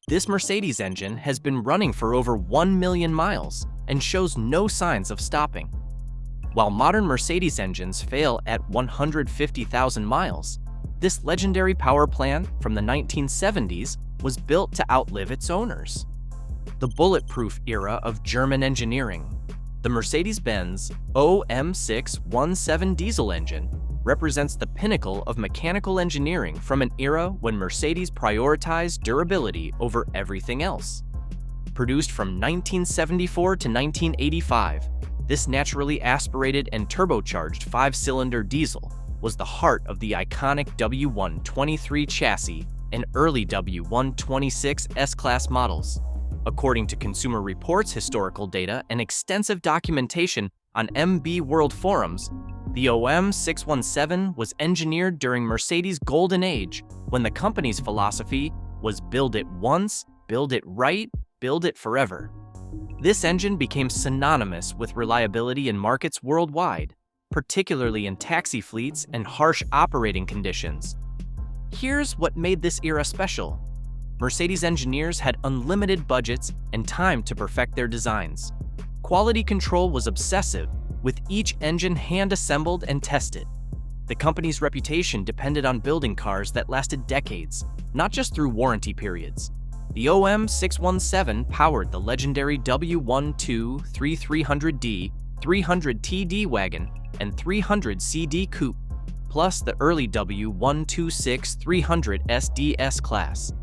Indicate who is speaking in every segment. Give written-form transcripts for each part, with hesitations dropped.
Speaker 1: This Mercedes engine has been running for over 1 million miles and shows no signs of stopping. While modern Mercedes engines fail at 150,000 miles, this legendary power plant from the 1970s was built to outlive its owners. The bulletproof era of German engineering, the Mercedes-Benz OM617 diesel engine represents the pinnacle of mechanical engineering from an era when Mercedes prioritized durability over everything else. Produced from 1974 to 1985, this naturally aspirated and turbocharged 5-cylinder diesel was the heart of the iconic W123 chassis and early W126 S-Class models. According to Consumer Reports historical data and extensive documentation on MB World forums, the OM617 was engineered during Mercedes' golden age when the company's philosophy was build it once, build it right, build it forever. This engine became synonymous with reliability in markets worldwide, particularly in taxi fleets and harsh operating conditions. Here's what made this era special. Mercedes engineers had unlimited budgets and time to perfect their designs. Quality control was obsessive, with each engine hand-assembled and tested. The company's reputation depended on building cars that lasted decades, not just through warranty periods. The OM617 powered the legendary W123 300TD wagon, and 300CD coupe, plus the early W126 300 SDS class.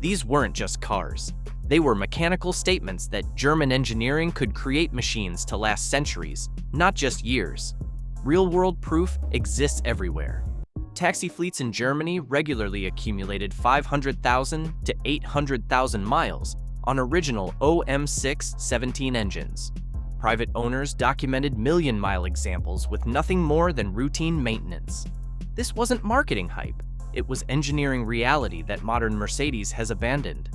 Speaker 1: These weren't just cars. They were mechanical statements that German engineering could create machines to last centuries, not just years. Real-world proof exists everywhere. Taxi fleets in Germany regularly accumulated 500,000 to 800,000 miles on original OM617 engines. Private owners documented million-mile examples with nothing more than routine maintenance. This wasn't marketing hype. It was engineering reality that modern Mercedes has abandoned.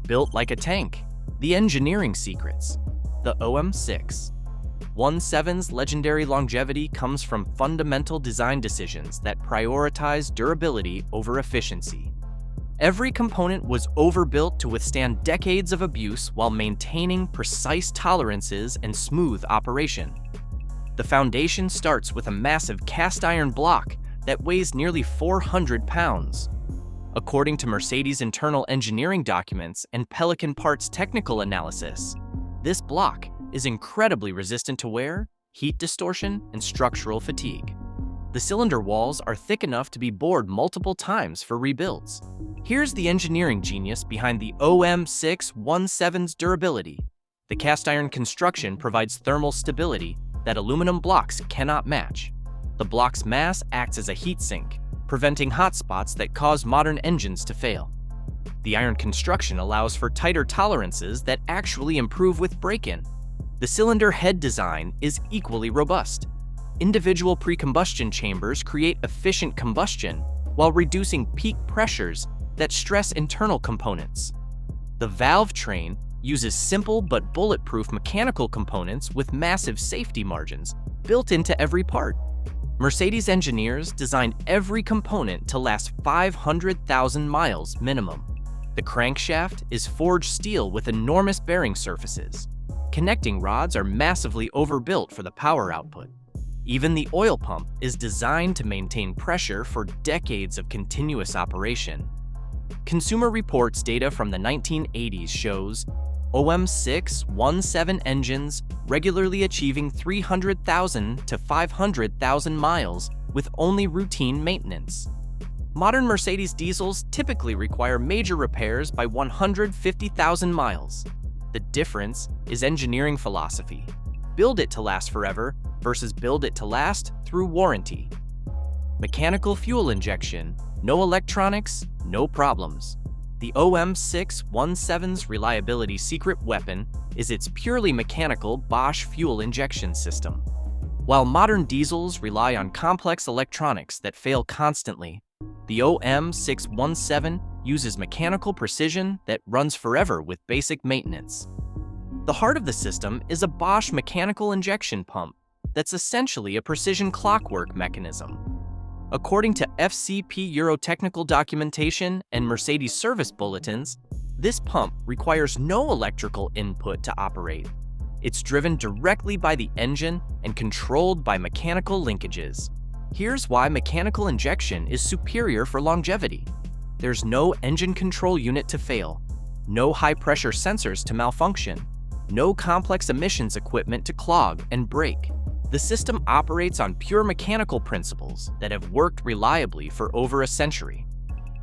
Speaker 1: Built like a tank. The engineering secrets. The OM617's legendary longevity comes from fundamental design decisions that prioritize durability over efficiency. Every component was overbuilt to withstand decades of abuse while maintaining precise tolerances and smooth operation. The foundation starts with a massive cast iron block that weighs nearly 400 pounds. According to Mercedes' internal engineering documents and Pelican Parts technical analysis, this block is incredibly resistant to wear, heat distortion, and structural fatigue. The cylinder walls are thick enough to be bored multiple times for rebuilds. Here's the engineering genius behind the OM617's durability. The cast iron construction provides thermal stability that aluminum blocks cannot match. The block's mass acts as a heat sink, preventing hot spots that cause modern engines to fail. The iron construction allows for tighter tolerances that actually improve with break-in. The cylinder head design is equally robust. Individual pre-combustion chambers create efficient combustion while reducing peak pressures that stress internal components. The valve train uses simple but bulletproof mechanical components with massive safety margins built into every part. Mercedes engineers designed every component to last 500,000 miles minimum. The crankshaft is forged steel with enormous bearing surfaces. Connecting rods are massively overbuilt for the power output. Even the oil pump is designed to maintain pressure for decades of continuous operation. Consumer Reports data from the 1980s shows OM617 engines regularly achieving 300,000 to 500,000 miles with only routine maintenance. Modern Mercedes diesels typically require major repairs by 150,000 miles. The difference is engineering philosophy. Build it to last forever versus build it to last through warranty. Mechanical fuel injection, no electronics, no problems. The OM617's reliability secret weapon is its purely mechanical Bosch fuel injection system. While modern diesels rely on complex electronics that fail constantly, the OM617 uses mechanical precision that runs forever with basic maintenance. The heart of the system is a Bosch mechanical injection pump that's essentially a precision clockwork mechanism. According to FCP Euro technical documentation and Mercedes service bulletins, This pump requires no electrical input to operate. It's driven directly by the engine and controlled by mechanical linkages. Here's why mechanical injection is superior for longevity. There's no engine control unit to fail, no high-pressure sensors to malfunction, no complex emissions equipment to clog and break. The system operates on pure mechanical principles that have worked reliably for over a century.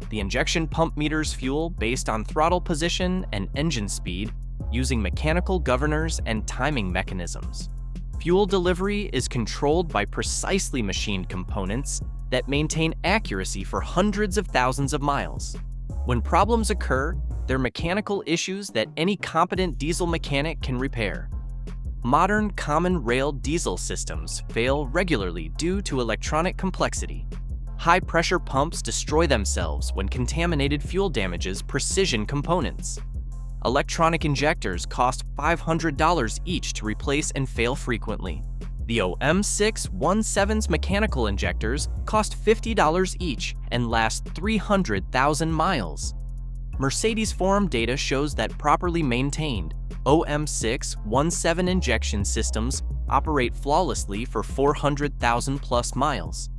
Speaker 1: The injection pump meters fuel based on throttle position and engine speed using mechanical governors and timing mechanisms. Fuel delivery is controlled by precisely machined components that maintain accuracy for hundreds of thousands of miles. When problems occur, they're mechanical issues that any competent diesel mechanic can repair. Modern common rail diesel systems fail regularly due to electronic complexity. High-pressure pumps destroy themselves when contaminated fuel damages precision components. Electronic injectors cost $500 each to replace and fail frequently. The OM617's mechanical injectors cost $50 each and last 300,000 miles. Mercedes forum data shows that properly maintained OM617 injection systems operate flawlessly for 400,000 plus miles.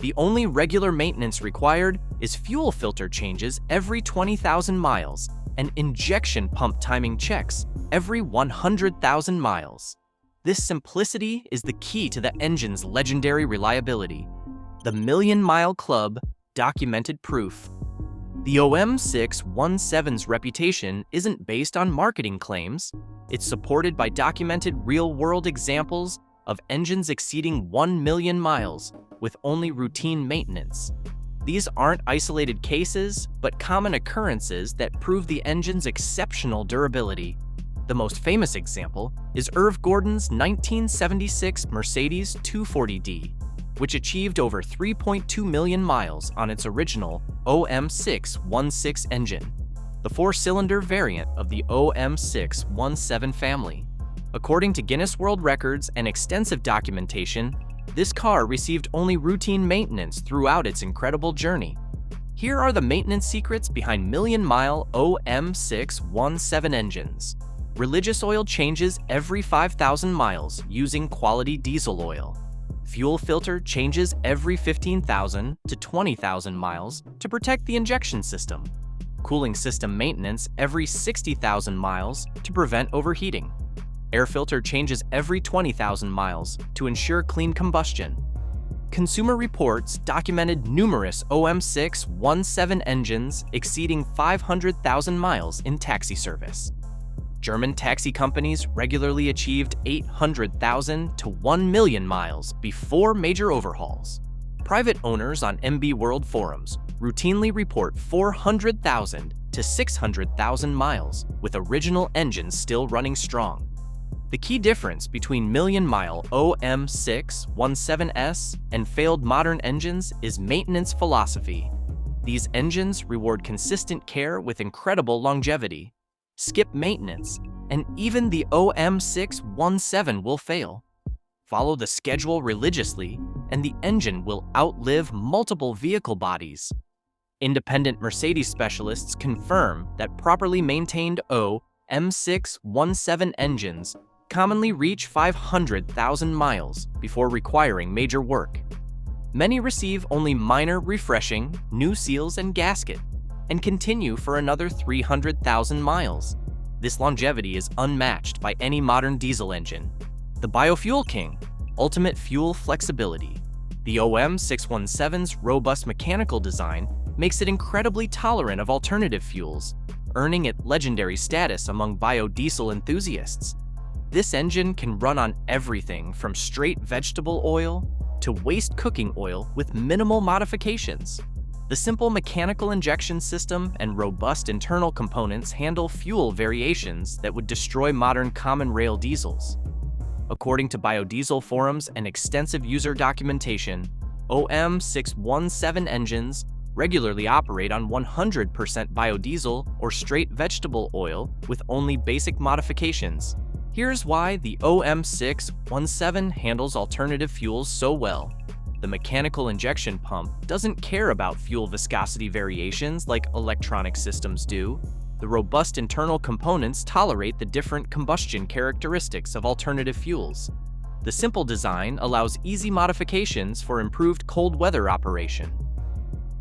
Speaker 1: The only regular maintenance required is fuel filter changes every 20,000 miles and injection pump timing checks every 100,000 miles. This simplicity is the key to the engine's legendary reliability. The Million Mile Club documented proof. The OM617's reputation isn't based on marketing claims. It's supported by documented real-world examples of engines exceeding 1 million miles with only routine maintenance. These aren't isolated cases, but common occurrences that prove the engine's exceptional durability. The most famous example is Irv Gordon's 1976 Mercedes 240D, which achieved over 3.2 million miles on its original OM616 engine, the four-cylinder variant of the OM617 family. According to Guinness World Records and extensive documentation, this car received only routine maintenance throughout its incredible journey. Here are the maintenance secrets behind million-mile OM617 engines. Religious oil changes every 5,000 miles using quality diesel oil. Fuel filter changes every 15,000 to 20,000 miles to protect the injection system. Cooling system maintenance every 60,000 miles to prevent overheating. Air filter changes every 20,000 miles to ensure clean combustion. Consumer Reports documented numerous OM617 engines exceeding 500,000 miles in taxi service. German taxi companies regularly achieved 800,000 to 1 million miles before major overhauls. Private owners on MB World forums routinely report 400,000 to 600,000 miles with original engines still running strong. The key difference between million-mile OM617S and failed modern engines is maintenance philosophy. These engines reward consistent care with incredible longevity. Skip maintenance, and even the OM617 will fail. Follow the schedule religiously, and the engine will outlive multiple vehicle bodies. Independent Mercedes specialists confirm that properly maintained OM617 engines commonly reach 500,000 miles before requiring major work. Many receive only minor refreshing, new seals and gasket, and continue for another 300,000 miles. This longevity is unmatched by any modern diesel engine. The Biofuel King, ultimate fuel flexibility. The OM617's robust mechanical design makes it incredibly tolerant of alternative fuels, earning it legendary status among biodiesel enthusiasts. This engine can run on everything from straight vegetable oil to waste cooking oil with minimal modifications. The simple mechanical injection system and robust internal components handle fuel variations that would destroy modern common rail diesels. According to biodiesel forums and extensive user documentation, OM617 engines regularly operate on 100% biodiesel or straight vegetable oil with only basic modifications. Here's why the OM617 handles alternative fuels so well. The mechanical injection pump doesn't care about fuel viscosity variations like electronic systems do. The robust internal components tolerate the different combustion characteristics of alternative fuels. The simple design allows easy modifications for improved cold weather operation.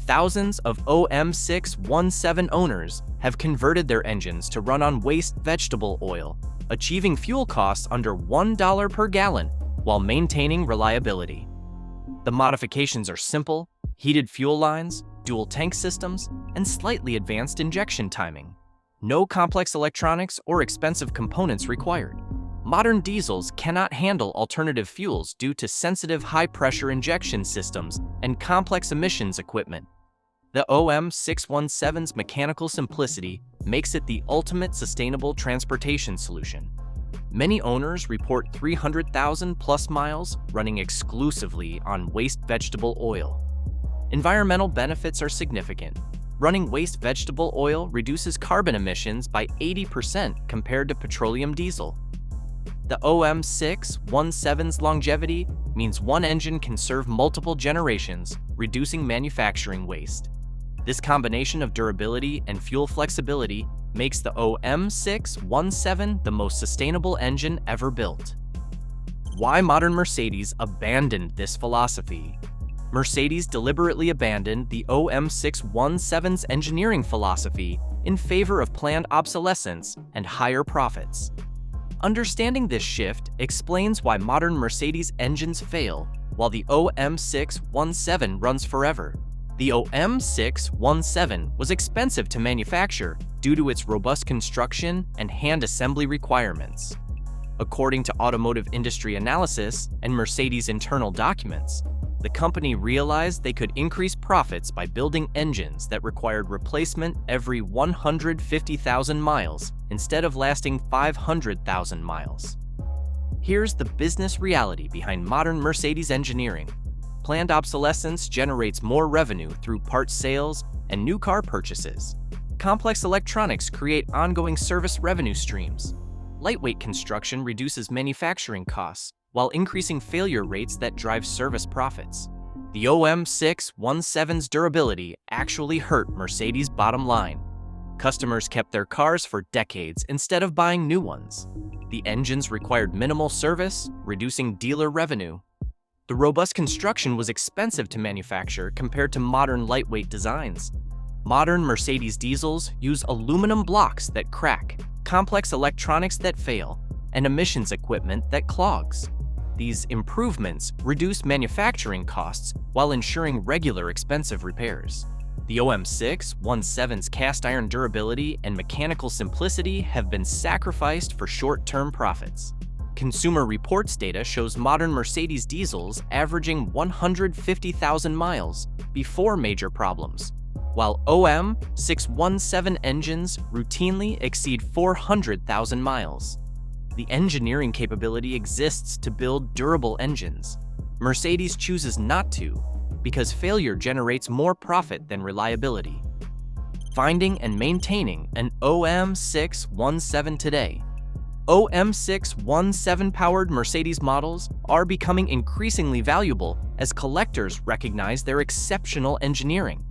Speaker 1: Thousands of OM617 owners have converted their engines to run on waste vegetable oil, achieving fuel costs under $1 per gallon while maintaining reliability. The modifications are simple: heated fuel lines, dual tank systems, and slightly advanced injection timing. No complex electronics or expensive components required. Modern diesels cannot handle alternative fuels due to sensitive high-pressure injection systems and complex emissions equipment. The OM617's mechanical simplicity makes it the ultimate sustainable transportation solution. Many owners report 300,000 plus miles running exclusively on waste vegetable oil. Environmental benefits are significant. Running waste vegetable oil reduces carbon emissions by 80% compared to petroleum diesel. The OM617's longevity means one engine can serve multiple generations, reducing manufacturing waste. This combination of durability and fuel flexibility makes the OM617 the most sustainable engine ever built. Why modern Mercedes abandoned this philosophy? Mercedes deliberately abandoned the OM617's engineering philosophy in favor of planned obsolescence and higher profits. Understanding this shift explains why modern Mercedes engines fail while the OM617 runs forever. The OM617 was expensive to manufacture due to its robust construction and hand assembly requirements. According to automotive industry analysis and Mercedes internal documents, the company realized they could increase profits by building engines that required replacement every 150,000 miles instead of lasting 500,000 miles. Here's the business reality behind modern Mercedes engineering. Planned obsolescence generates more revenue through parts sales and new car purchases. Complex electronics create ongoing service revenue streams. Lightweight construction reduces manufacturing costs while increasing failure rates that drive service profits. The OM617's durability actually hurt Mercedes' bottom line. Customers kept their cars for decades instead of buying new ones. The engines required minimal service, reducing dealer revenue. The robust construction was expensive to manufacture compared to modern lightweight designs. Modern Mercedes diesels use aluminum blocks that crack, complex electronics that fail, and emissions equipment that clogs. These improvements reduce manufacturing costs while ensuring regular expensive repairs. The OM617's cast iron durability and mechanical simplicity have been sacrificed for short-term profits. Consumer Reports data shows modern Mercedes diesels averaging 150,000 miles before major problems, while OM617 engines routinely exceed 400,000 miles. The engineering capability exists to build durable engines. Mercedes chooses not to because failure generates more profit than reliability. Finding and maintaining an OM617 today. OM617-powered Mercedes models are becoming increasingly valuable as collectors recognize their exceptional engineering.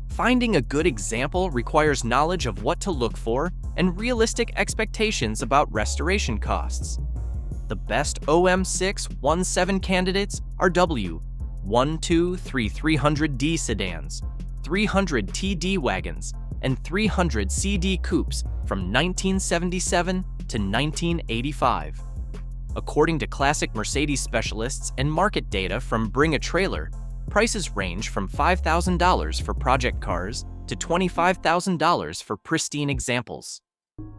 Speaker 1: Finding a good example requires knowledge of what to look for and realistic expectations about restoration costs. The best OM617 candidates are W12300D sedans, 300TD wagons, and 300CD coupes from 1977 to 1985. According to classic Mercedes specialists and market data from Bring a Trailer, prices range from $5,000 for project cars to $25,000 for pristine examples.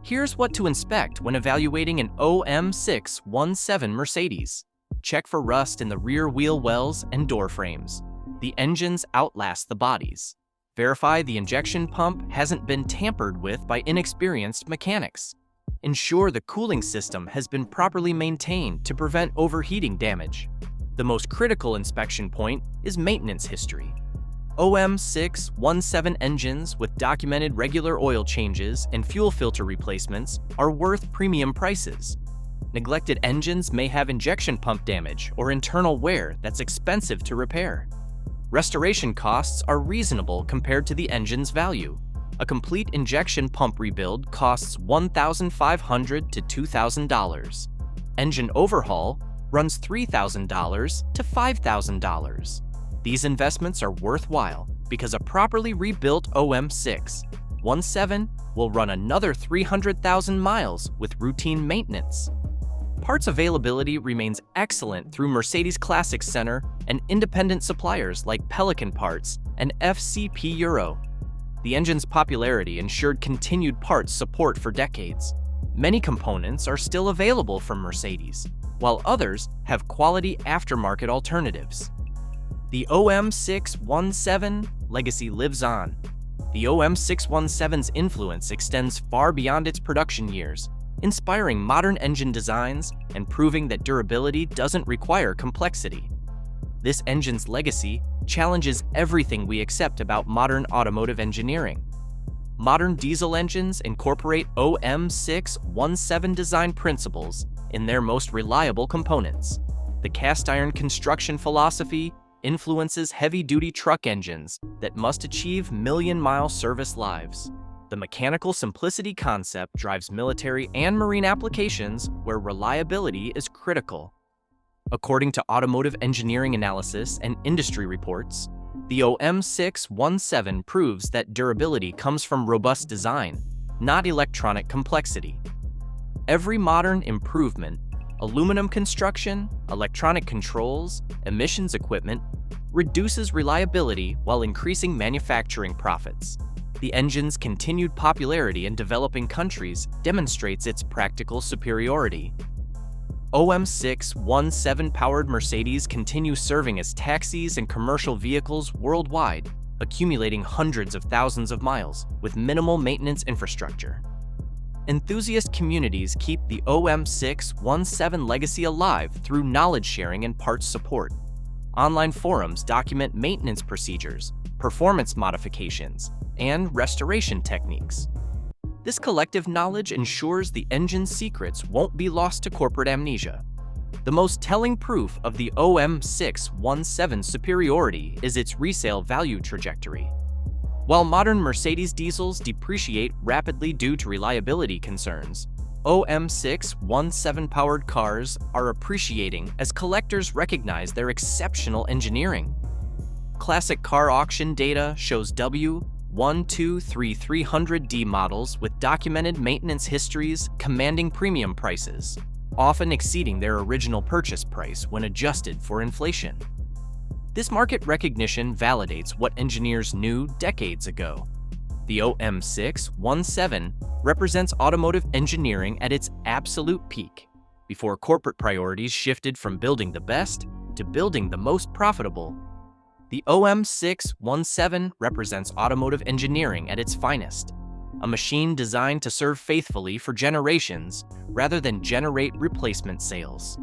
Speaker 1: Here's what to inspect when evaluating an OM617 Mercedes. Check for rust in the rear wheel wells and door frames. The engines outlast the bodies. Verify the injection pump hasn't been tampered with by inexperienced mechanics. Ensure the cooling system has been properly maintained to prevent overheating damage. The most critical inspection point is maintenance history. OM617 engines with documented regular oil changes and fuel filter replacements are worth premium prices. Neglected engines may have injection pump damage or internal wear that's expensive to repair. Restoration costs are reasonable compared to the engine's value. A complete injection pump rebuild costs $1,500 to $2,000. Engine overhaul runs $3,000 to $5,000. These investments are worthwhile because a properly rebuilt OM617 will run another 300,000 miles with routine maintenance. Parts availability remains excellent through Mercedes Classics Center and independent suppliers like Pelican Parts and FCP Euro. The engine's popularity ensured continued parts support for decades. Many components are still available from Mercedes, while others have quality aftermarket alternatives. The OM617 legacy lives on. The OM617's influence extends far beyond its production years, inspiring modern engine designs and proving that durability doesn't require complexity. This engine's legacy challenges everything we accept about modern automotive engineering. Modern diesel engines incorporate OM617 design principles in their most reliable components. The cast-iron construction philosophy influences heavy-duty truck engines that must achieve million-mile service lives. The mechanical simplicity concept drives military and marine applications where reliability is critical. According to automotive engineering analysis and industry reports, the OM617 proves that durability comes from robust design, not electronic complexity. Every modern improvement, aluminum construction, electronic controls, emissions equipment, reduces reliability while increasing manufacturing profits. The engine's continued popularity in developing countries demonstrates its practical superiority. OM617-powered Mercedes continue serving as taxis and commercial vehicles worldwide, accumulating hundreds of thousands of miles with minimal maintenance infrastructure. Enthusiast communities keep the OM617 legacy alive through knowledge sharing and parts support. Online forums document maintenance procedures, performance modifications, and restoration techniques. This collective knowledge ensures the engine's secrets won't be lost to corporate amnesia. The most telling proof of the OM617's superiority is its resale value trajectory. While modern Mercedes diesels depreciate rapidly due to reliability concerns, OM617-powered cars are appreciating as collectors recognize their exceptional engineering. Classic car auction data shows W12300D models with documented maintenance histories commanding premium prices, often exceeding their original purchase price when adjusted for inflation. This market recognition validates what engineers knew decades ago. The OM617 represents automotive engineering at its absolute peak, before corporate priorities shifted from building the best to building the most profitable. The OM617 represents automotive engineering at its finest, a machine designed to serve faithfully for generations rather than generate replacement sales.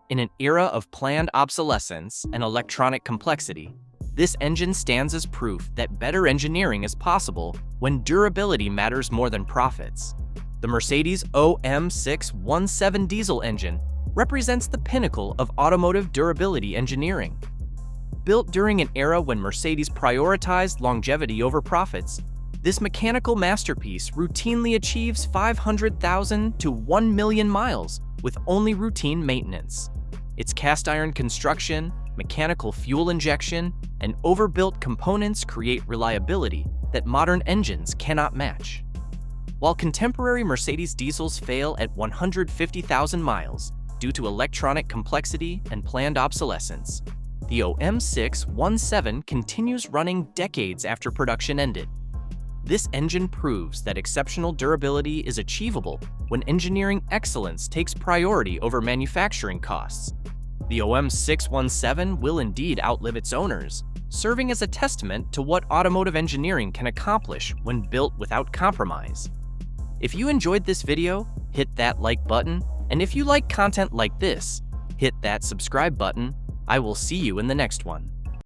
Speaker 1: In an era of planned obsolescence and electronic complexity, this engine stands as proof that better engineering is possible when durability matters more than profits. The Mercedes OM617 diesel engine represents the pinnacle of automotive durability engineering. Built during an era when Mercedes prioritized longevity over profits, this mechanical masterpiece routinely achieves 500,000 to 1 million miles with only routine maintenance. Its cast-iron construction, mechanical fuel injection, and overbuilt components create reliability that modern engines cannot match. While contemporary Mercedes diesels fail at 150,000 miles due to electronic complexity and planned obsolescence, the OM617 continues running decades after production ended. This engine proves that exceptional durability is achievable when engineering excellence takes priority over manufacturing costs. The OM617 will indeed outlive its owners, serving as a testament to what automotive engineering can accomplish when built without compromise. If you enjoyed this video, hit that like button, and if you like content like this, hit that subscribe button. I will see you in the next one.